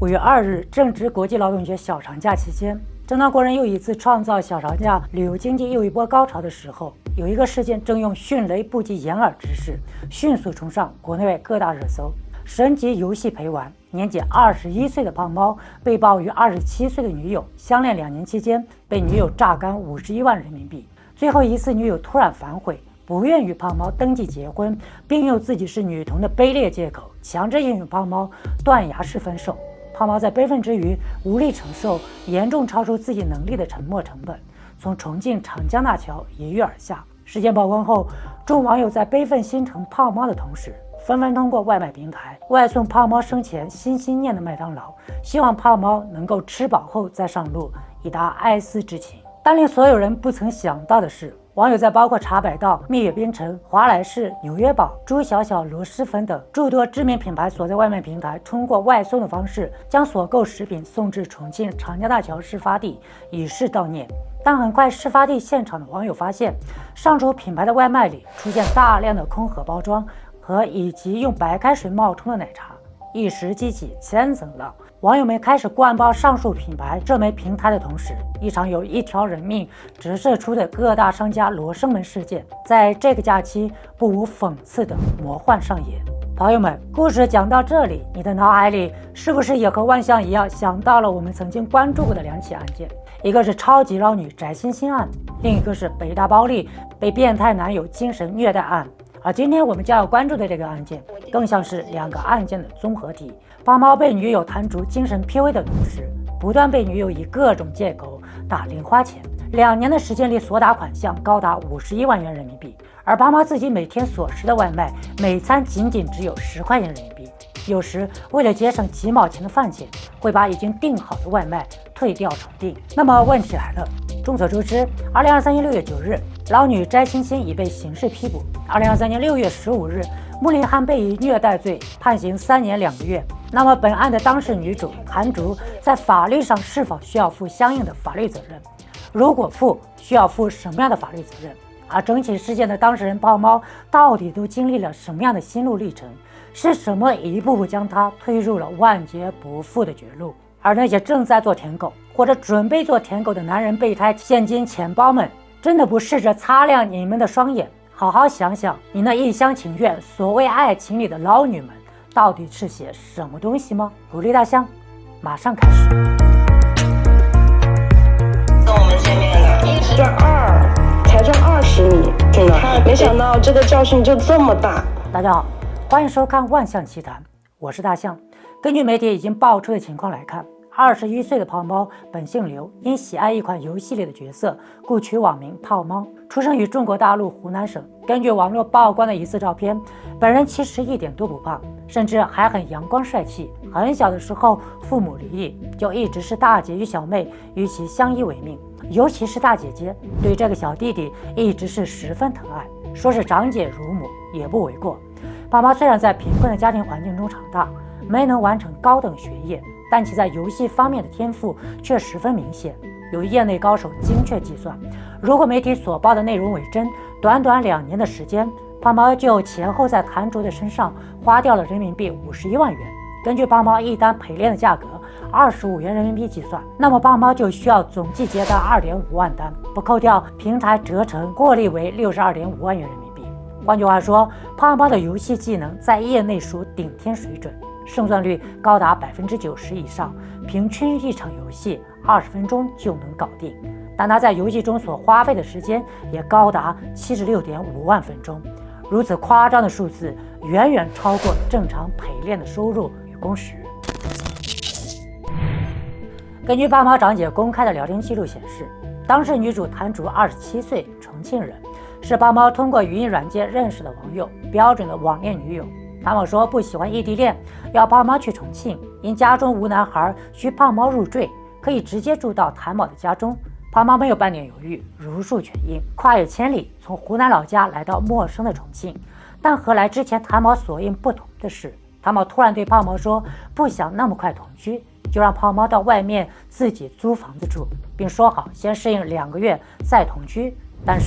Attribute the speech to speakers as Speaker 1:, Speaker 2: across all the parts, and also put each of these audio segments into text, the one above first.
Speaker 1: 5月2日，正值国际劳动节小长假期间，正当国人又一次创造小长假旅游经济又一波高潮的时候，有一个事件正用迅雷不及掩耳之势，迅速冲上国内外各大热搜。神级游戏陪玩，年仅21岁的胖猫被曝与27岁的女友相恋2年期间，被女友榨干51万人民币。最后一次，女友突然反悔，不愿与胖猫登记结婚，并用自己是女童的卑劣借口，强制应允胖猫断崖式分手。胖猫在悲愤之余无力承受严重超出自己能力的沉没成本，从重庆长江大桥一跃而下。事件曝光后，众网友在悲愤心疼胖猫的同时，纷纷通过外卖平台外送胖猫生前心心念的麦当劳，希望胖猫能够吃饱后再上路，以达哀思之情。但令所有人不曾想到的是，网友在包括茶百道、蜜月冰城、华莱士、纽约堡、猪小小、螺蛳粉等诸多知名品牌所在外卖平台通过外送的方式将所购食品送至重庆长江大桥事发地，以示悼念。但很快，事发地现场的网友发现，上述品牌的外卖里出现大量的空盒包装以及用白开水冒充的奶茶，一时激起千层浪。网友们开始灌爆上述品牌这枚平台的同时，一场有一条人命折射出的各大商家罗生门事件，在这个假期不无讽刺的魔幻上演。朋友们，故事讲到这里，你的脑海里是不是也和万象一样想到了我们曾经关注过的2起案件？一个是超级捞女翟欣欣案，另一个是北大包丽被变态男友精神虐待案。而今天我们将要关注的这个案件，更像是2个案件的综合体。胖猫被女友弹出精神 PUA 的同时，不断被女友以各种借口打零花钱，2年的时间里所打款项高达51万元人民币。而胖猫自己每天所食的外卖，每餐仅只有10块钱人民币。有时为了节省几毛钱的饭钱，会把已经订好的外卖退掉重订。那么问题来了，众所周知，2023年6月9日，捞女翟欣欣已被刑事批捕。2023年6月15日，穆林汉被以虐待罪判刑3年2个月。那么本案的当事女主谭竹在法律上是否需要负相应的法律责任？如果负，需要负什么样的法律责任？而整起事件的当事人胖猫到底都经历了什么样的心路历程？是什么一步步将他推入了万劫不复的绝路？而那些正在做舔狗或者准备做舔狗的男人备胎现金钱包们，真的不试着擦亮你们的双眼，好好想想你那一厢情愿所谓爱情里的捞女们到底是些什么东西吗？鼓励大象马上开始。
Speaker 2: 跟我们见面了，
Speaker 3: 才转20米，真的没想到这个教训就这么大。
Speaker 1: 大家好，欢迎收看万象奇谈，我是大象。根据媒体已经爆出的情况来看，21岁的胖猫本姓刘，因喜爱一款游戏里的角色，故取网名胖猫，出生于中国大陆湖南省。根据网络曝光的疑似照片，本人其实一点都不胖，甚至还很阳光帅气。很小的时候父母离异，就一直是大姐与小妹与其相依为命，尤其是大姐姐对这个小弟弟一直是十分疼爱，说是长姐如母也不为过。胖猫虽然在贫困的家庭环境中长大，没能完成高等学业，但其在游戏方面的天赋却十分明显。有业内高手精确计算，如果媒体所报的内容为真，短短2年的时间，胖猫就前后在谭竹的身上花掉了人民币51万元。根据胖猫一单陪练的价格25元人民币计算，那么胖猫就需要总计接单2.5万单，不扣掉平台折成，获利为62.5万元人民币。换句话说，胖猫的游戏技能在业内属顶天水准，胜算率高达90%以上，平均一场游戏20分钟就能搞定。但他在游戏中所花费的时间也高达76.5万分钟，如此夸张的数字远远超过正常陪练的收入与工时。根据胖猫长姐公开的聊天记录显示，当事女主谭竹27岁，重庆人，是胖猫通过语音软件认识的网友，标准的网恋女友。谭某说不喜欢异地恋，要胖猫去重庆，因家中无男孩，需胖猫入赘，可以直接住到谭某的家中。胖猫没有半点犹豫，如数全应，跨越千里，从湖南老家来到陌生的重庆。但和来之前谭某所应不同的是，谭某突然对胖猫说不想那么快同居，就让胖猫到外面自己租房子住，并说好先适应2个月再同居。但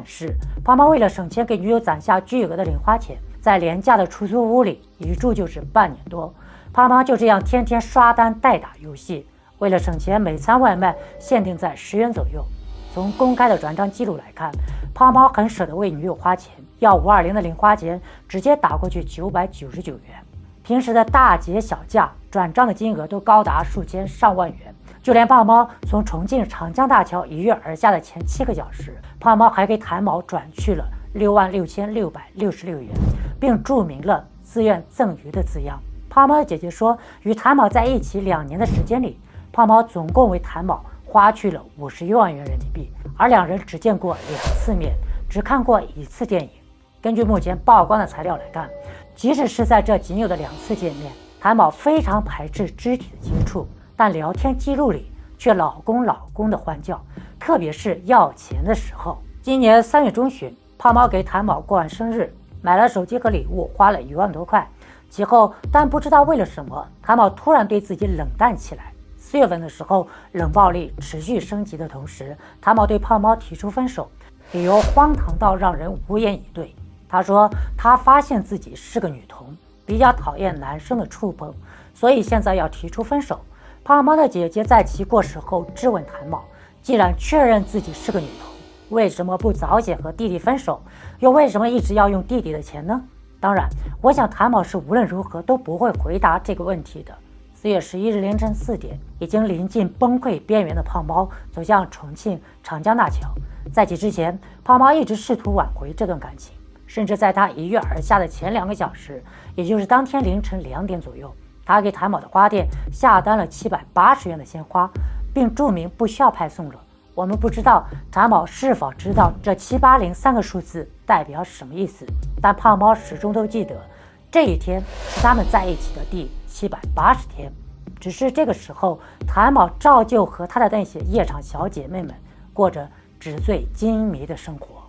Speaker 1: 是胖猫为了省钱给女友攒下巨额的零花钱，在廉价的出租屋里一住就是半年多。胖猫就这样天天刷单代打游戏，为了省钱，每餐外卖限定在10元左右。从公开的转账记录来看，胖猫很舍得为女友花钱，要520的零花钱直接打过去999元。平时的大节小假，转账的金额都高达数千上万元。就连胖猫从重庆长江大桥一跃而下的前7个小时，胖猫还给谭某转去了66666元，并注明了自愿赠与的字样。胖猫的姐姐说，与谭某在一起2年的时间里，胖猫总共为谭某花去了51万元人民币，而2人只见过2次面，只看过1次电影。根据目前曝光的材料来看，即使是在这仅有的2次见面，谭某非常排斥肢体的接触，但聊天记录里却老公的欢叫，特别是要钱的时候。今年3月中旬，胖猫给谭某过完生日，买了手机和礼物，花了1万多块。其后，但不知道为了什么，谭某突然对自己冷淡起来。4月份的时候，冷暴力持续升级的同时，谭某对胖猫提出分手，理由荒唐到让人无言以对。他说他发现自己是个女同，比较讨厌男生的触碰，所以现在要提出分手。胖猫的姐姐在其过世后质问谭某，既然确认自己是个女同，为什么不早些和弟弟分手，又为什么一直要用弟弟的钱呢？当然，我想谭某是无论如何都不会回答这个问题的。4月11日凌晨4点，已经临近崩溃边缘的胖猫走向重庆长江大桥。在其之前，胖猫一直试图挽回这段感情，甚至在他一跃而下的前2个小时，也就是当天凌晨2点左右，他给谭某的花店下单了780元的鲜花，并注明不需要派送了。我们不知道谭某是否知道这780-3个数字代表什么意思，但胖猫始终都记得这一天是他们在一起的第780天。只是这个时候，谭某照旧和他的那些夜场小姐妹们过着纸醉金迷的生活。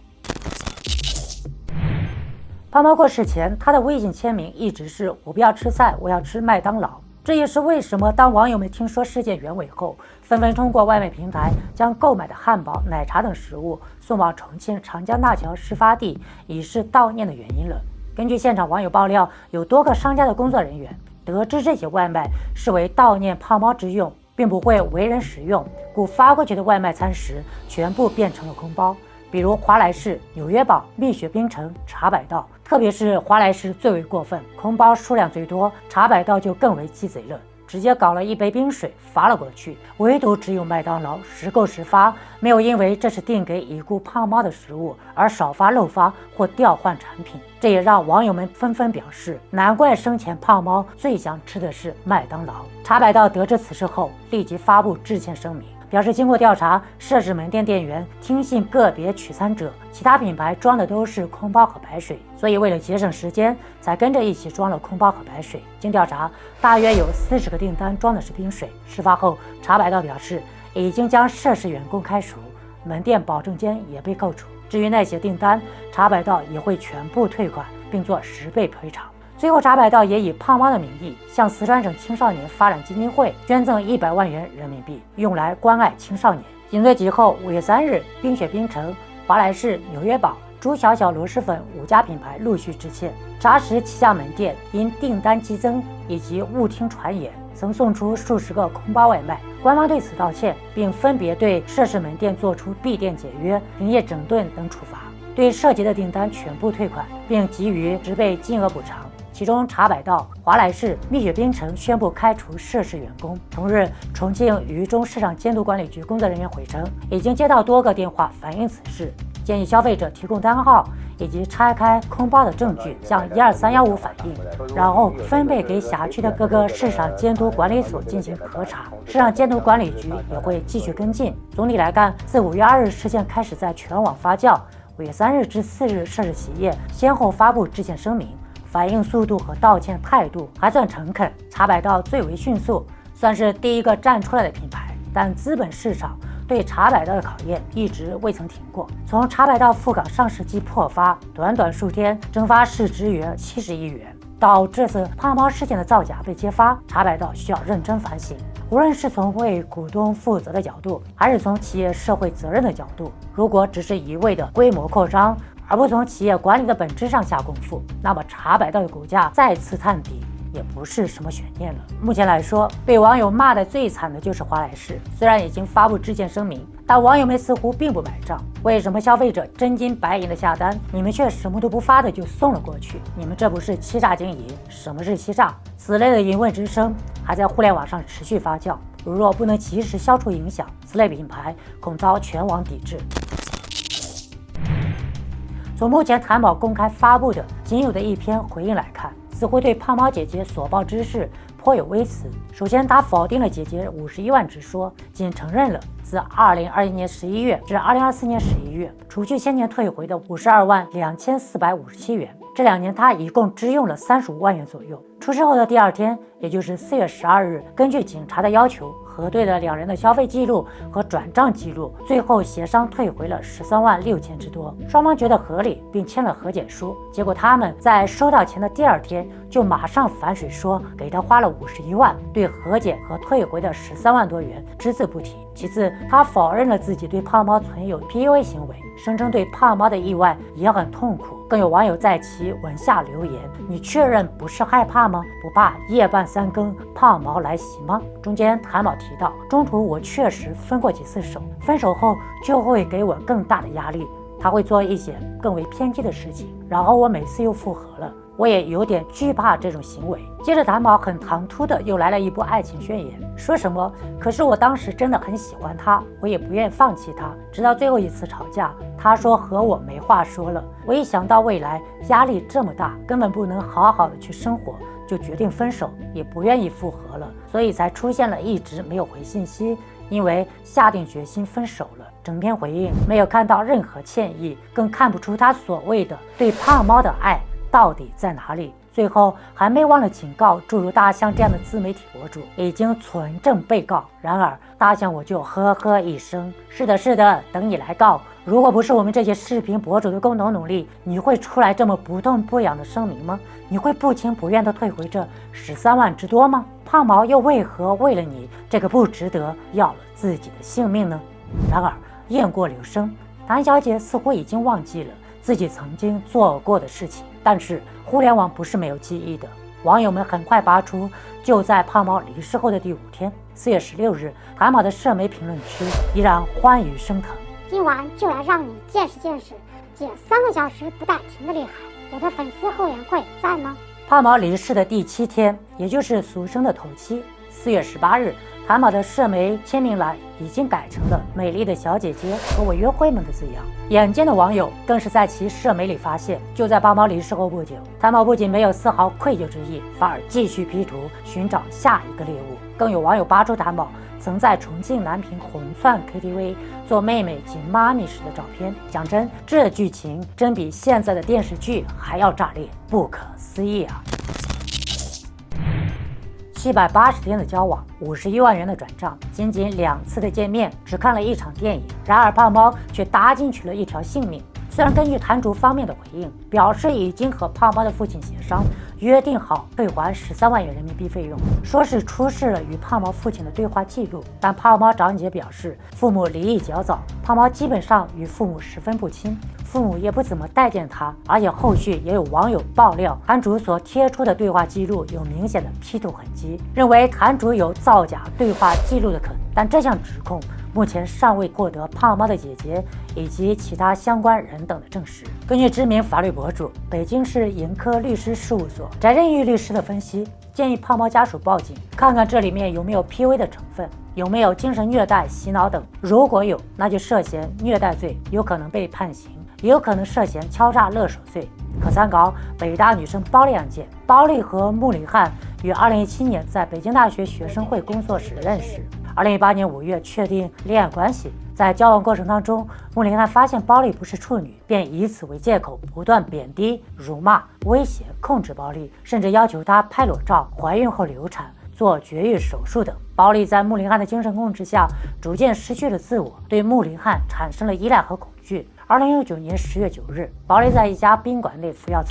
Speaker 1: 胖猫过世前，他的微信签名一直是我不要吃菜，我要吃麦当劳。这也是为什么当网友们听说事件原委后，纷纷通过外卖平台将购买的汉堡、奶茶等食物送往重庆长江大桥事发地，以示悼念的原因了。根据现场网友爆料，有多个商家的工作人员得知这些外卖是为悼念胖猫之用，并不会为人食用，故发过去的外卖餐食全部变成了空包。比如华莱士、纽约堡、蜜雪冰城、茶百道，特别是华莱士最为过分，空包数量最多，茶百道就更为鸡贼了，直接搞了一杯冰水发了过去。唯独只有麦当劳时购时发，没有因为这是订给已故胖猫的食物而少发漏发或调换产品。这也让网友们纷纷表示，难怪生前胖猫最想吃的是麦当劳。茶百道得知此事后，立即发布致歉声明，表示经过调查，涉事门店店员听信个别取餐者，其他品牌装的都是空包和白水，所以为了节省时间，才跟着一起装了空包和白水。经调查，大约有40个订单装的是冰水。事发后，茶百道表示已经将涉事员工开除，门店保证金也被扣除。至于那些订单，茶百道也会全部退款，并做10倍赔偿。最后，茶百道也以胖猫的名义向四川省青少年发展基金会捐赠100万元人民币，用来关爱青少年。紧随其后，5月3日，冰雪冰城、华莱士、纽约堡、猪小小螺蛳粉5家品牌陆续致歉。查实旗下门店因订单激增以及误听传言，曾送出数十个空包外卖。官方对此道歉，并分别对涉事门店做出闭店解约、停业整顿等处罚，对涉及的订单全部退款，并给予10倍金额补偿。其中，茶百道、华莱士、蜜雪冰城宣布开除涉事员工。同日，重庆渝中市场监督管理局工作人员回称，已经接到多个电话反映此事，建议消费者提供单号以及拆开空包的证据，向12315反映，然后分配给辖区的各个市场监督管理所进行核查。市场监督管理局也会继续跟进。总体来看，自5月2日事件开始在全网发酵，5月3日至4日，涉事企业先后发布致歉声明，反应速度和道歉态度还算诚恳。茶百道最为迅速，算是第一个站出来的品牌，但资本市场对茶百道的考验一直未曾停过。从茶百道赴港上市即破发，短短数天蒸发市值约70亿元，到这次胖猫事件的造假被揭发，茶百道需要认真反省。无论是从为股东负责的角度，还是从企业社会责任的角度，如果只是一味的规模扩张，而不从企业管理的本质上下功夫，那么茶百道的股价再次探底也不是什么悬念了。目前来说，被网友骂得最惨的就是华莱士，虽然已经发布致歉声明，但网友们似乎并不买账。为什么消费者真金白银的下单，你们却什么都不发的就送了过去？你们这不是欺诈经营？什么是欺诈？此类的疑问之声还在互联网上持续发酵，若不能及时消除影响，此类品牌恐遭全网抵制。从目前谭宝公开发布的仅有的一篇回应来看，似乎对胖猫姐姐所报之事颇有微词。首先，他否定了姐姐51万之说，仅承认了自2021年11月至2024年11月，除去先前退回的52万2457元，这2年他一共支用了35万元左右。出事后的第2天，也就是4月12日，根据警察的要求，核对了2人的消费记录和转账记录，最后协商退回了13万6千之多。双方觉得合理，并签了和解书。结果他们在收到钱的第2天，就马上反水说给他花了51万，对和解和退回的13万多元只字不提。其次，他否认了自己对胖猫存有 PUA 行为，声称对胖猫的意外也很痛苦。更有网友在其文下留言：“你确认不是害怕吗？不怕夜半3更胖猫来袭吗？”中间谭宝提到，中途我确实分过几次手，分手后就会给我更大的压力，他会做一些更为偏激的事情，然后我每次又复合了。我也有点惧怕这种行为。接着谭宝很唐突的又来了一部爱情宣言，说什么可是我当时真的很喜欢他，我也不愿放弃他，直到最后一次吵架，他说和我没话说了。我一想到未来压力这么大，根本不能好好的去生活，就决定分手，也不愿意复合了，所以才出现了一直没有回信息，因为下定决心分手了。整篇回应没有看到任何歉意，更看不出他所谓的对胖猫的爱到底在哪里。最后还没忘了警告诸如大象这样的自媒体博主，已经存证被告。然而大象我就呵呵一声，是的是的，等你来告。如果不是我们这些视频博主的共同努力，你会出来这么不痛不痒的声明吗？你会不情不愿地退回这13万之多吗？胖毛又为何为了你这个不值得要了自己的性命呢？然而雁过留声，谭小姐似乎已经忘记了自己曾经做过的事情。但是互联网不是没有记忆的，网友们很快扒出，就在胖猫离世后的第5天，4月16日，谭宝的社媒评论区依然欢愉升腾。
Speaker 4: 今晚就来让你见识见识，姐3个小时不带停的厉害。我的粉丝后援会在吗？
Speaker 1: 胖毛离世的第7天，也就是俗称的头七，4月18日，谭宝的社媒签名栏已经改成了美丽的小姐姐和我约会们的字样。眼尖的网友更是在其社媒里发现，就在胖毛离世后不久，谭宝不仅没有丝毫愧疚之意，反而继续 P 图寻找下一个猎物。更有网友扒出谭宝曾在重庆南屏红窜 KTV 做妹妹及妈咪时的照片。讲真，这剧情真比现在的电视剧还要炸裂，不可思议啊！780天的交往，51万元的转账，仅仅2次的见面，只看了1场电影。然而胖猫却搭进去了一条性命。虽然根据谭竹方面的回应，表示已经和胖猫的父亲协商，约定好退还13万元人民币费用，说是出示了与胖猫父亲的对话记录。但胖猫长姐表示，父母离异较早，胖猫基本上与父母十分不亲，父母也不怎么待见他。而且后续也有网友爆料，谭竹所贴出的对话记录有明显的 P 图痕迹，认为谭竹有造假对话记录的可能。但这项指控目前尚未获得胖猫的姐姐以及其他相关人等的证实。根据知名法律博主北京市盈科律师事务所翟振玉律师的分析，建议胖猫家属报警，看看这里面有没有 PUA 的成分，有没有精神虐待、洗脑等。如果有，那就涉嫌虐待罪，有可能被判刑，也有可能涉嫌敲诈勒索罪。可参考北大女生包丽案件，包丽和穆里汉于2017年在北京大学学生会工作时认识，2018年5月确定恋爱关系。在交往过程当中，穆里汉发现包丽不是处女，便以此为借口不断贬低、辱骂、威胁、控制包丽，甚至要求她拍裸照、怀孕后流产、做绝育手术等。包丽在穆里汉的精神控制下，逐渐失去了自我，对穆里汉产生了依赖和恐惧。2019年10月9日，包丽在一家宾馆内服药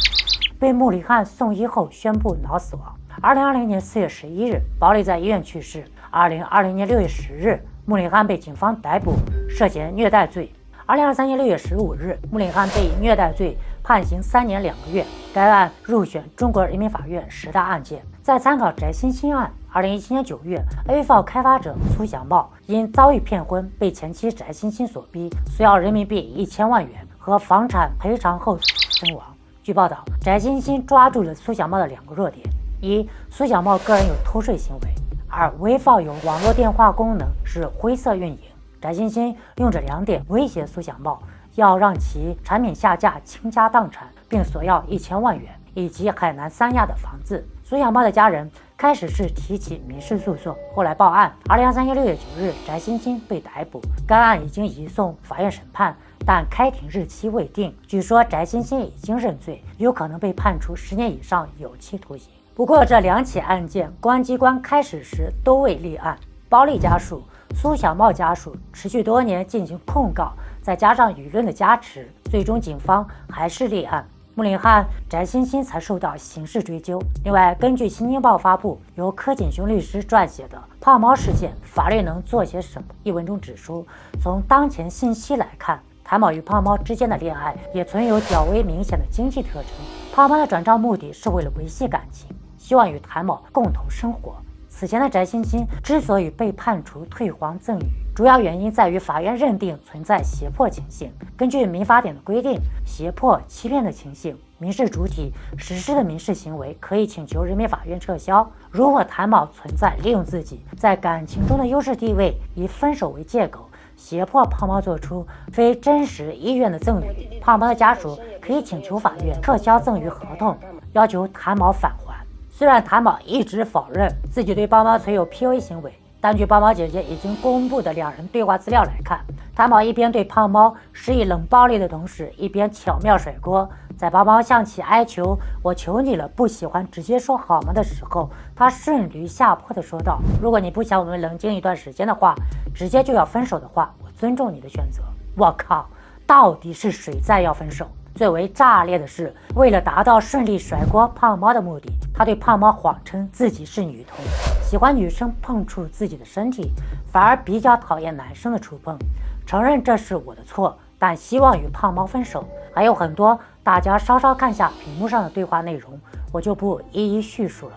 Speaker 1: 被穆里汉送医后宣布脑死亡。2020年4月11日，包丽在医院去世。2020年6月10日，穆里汉被警方逮捕，涉嫌虐待罪。2023年6月15日，穆里汉被以虐待罪判刑3年2个月。该案入选中国人民法院10大案件。再参考翟欣欣案，2017年9月 ，A 开发者苏小茂因遭遇骗婚，被前妻翟欣欣所逼，索要人民币1000万元和房产赔偿后身亡。据报道，翟欣欣抓住了苏小茂的2个弱点：一，苏小茂个人有偷税行为；二，微放有网络电话功能是灰色运营。翟欣欣用这2点威胁苏小茂，要让其产品下架、倾家荡产，并索要1000万元以及海南3亚的房子。苏小茂的家人开始是提起民事诉讼，后来报案。2023年6月9日，翟欣欣被逮捕，该案已经移送法院审判，但开庭日期未定。据说翟欣欣已经认罪，有可能被判处10年以上有期徒刑。不过这2起案件，公安机关开始时都未立案。包丽家属、苏小茂家属持续多年进行控告，再加上舆论的加持，最终警方还是立案。穆林汉、翟欣欣才受到刑事追究。另外，根据《新京报》发布由柯景雄律师撰写的《胖猫事件：法律能做些什么》一文中指出，从当前信息来看，谭某与胖猫之间的恋爱也存有较为明显的经济特征。胖猫的转账目的是为了维系感情，希望与谭某共同生活。此前的翟欣欣之所以被判处退还赠与，主要原因在于法院认定存在胁迫情形。根据民法典的规定，胁迫、欺骗的情形，民事主体实施的民事行为可以请求人民法院撤销。如果谭某存在利用自己在感情中的优势地位，以分手为借口，胁迫胖猫做出非真实意愿的赠与，胖猫的家属可以请求法院撤销赠与合同，要求谭某返还。虽然谭某一直否认自己对胖猫存有 PUA 行为，但据胖猫姐姐已经公布的2人对话资料来看，谭某一边对胖猫施以冷暴力的同时，一边巧妙甩锅。在胖猫向其哀求“我求你了，不喜欢直接说好吗”的时候，他顺驴下坡的说道：“如果你不想我们冷静一段时间的话，直接就要分手的话，我尊重你的选择。”我靠，到底是谁在要分手？最为炸裂的是，为了达到顺利甩锅胖猫的目的，他对胖猫谎称自己是女同，喜欢女生碰触自己的身体，反而比较讨厌男生的触碰，承认这是我的错，但希望与胖猫分手。还有很多，大家稍稍看下屏幕上的对话内容，我就不一一叙述了。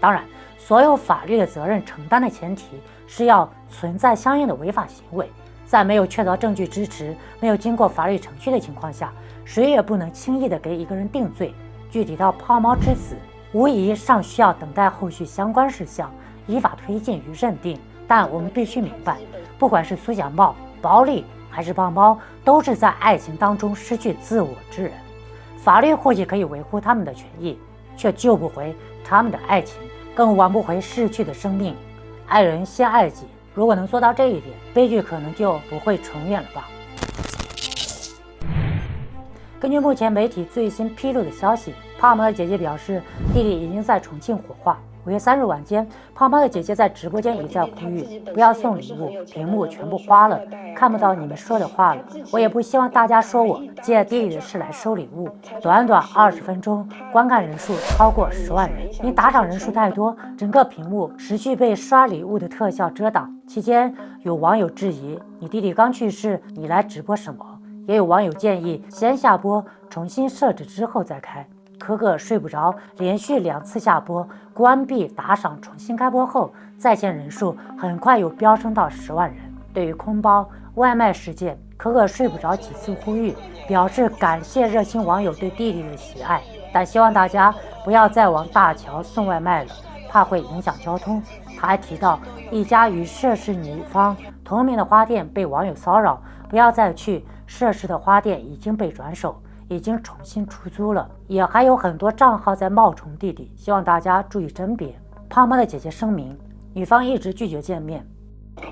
Speaker 1: 当然，所有法律的责任承担的前提是要存在相应的违法行为，在没有确凿证据支持、没有经过法律程序的情况下，谁也不能轻易的给一个人定罪。具体到胖猫之死，无疑尚需要等待后续相关事项依法推进与认定。但我们必须明白，不管是苏小茂、包丽还是胖猫，都是在爱情当中失去自我之人。法律或许可以维护他们的权益，却救不回他们的爱情，更挽不回逝去的生命。爱人先爱己，如果能做到这一点，悲剧可能就不会重演了吧。根据目前媒体最新披露的消息，胖猫的姐姐表示，弟弟已经在重庆火化。5月3日晚间，胖猫的姐姐在直播间一再呼吁不要送礼物，屏幕全部花了，看不到你们说的话了。我也不希望大家说我借弟弟的事来收礼物。短短20分钟，观看人数超过10万人，因打赏人数太多，整个屏幕持续被刷礼物的特效遮挡。期间有网友质疑，你弟弟刚去世，你来直播什么？也有网友建议先下播，重新设置之后再开。可可睡不着连续2次下播，关闭打赏重新开播后，在线人数很快又飙升到10万人。对于空包外卖事件，可可睡不着几次呼吁，表示感谢热心网友对弟弟的喜爱，但希望大家不要再往大桥送外卖了，怕会影响交通。他还提到一家与涉事女方同名的花店被网友骚扰，不要再去，涉事的花店已经被转手，已经重新出租了，也还有很多账号在冒充弟弟，希望大家注意甄别。胖猫的姐姐声明，女方一直拒绝见面，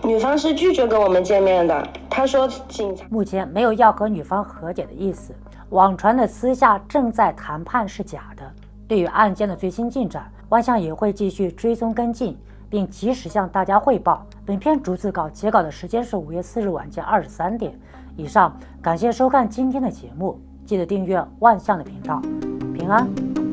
Speaker 3: 女方是拒绝跟我们见面的，她说警察
Speaker 1: 目前没有要和女方和解的意思，网传的私下正在谈判是假的。对于案件的最新进展，万象也会继续追踪跟进，并及时向大家汇报。本篇逐字稿截稿的时间是5月4日晚间23点。以上，感谢收看今天的节目，记得订阅万象的频道，平安。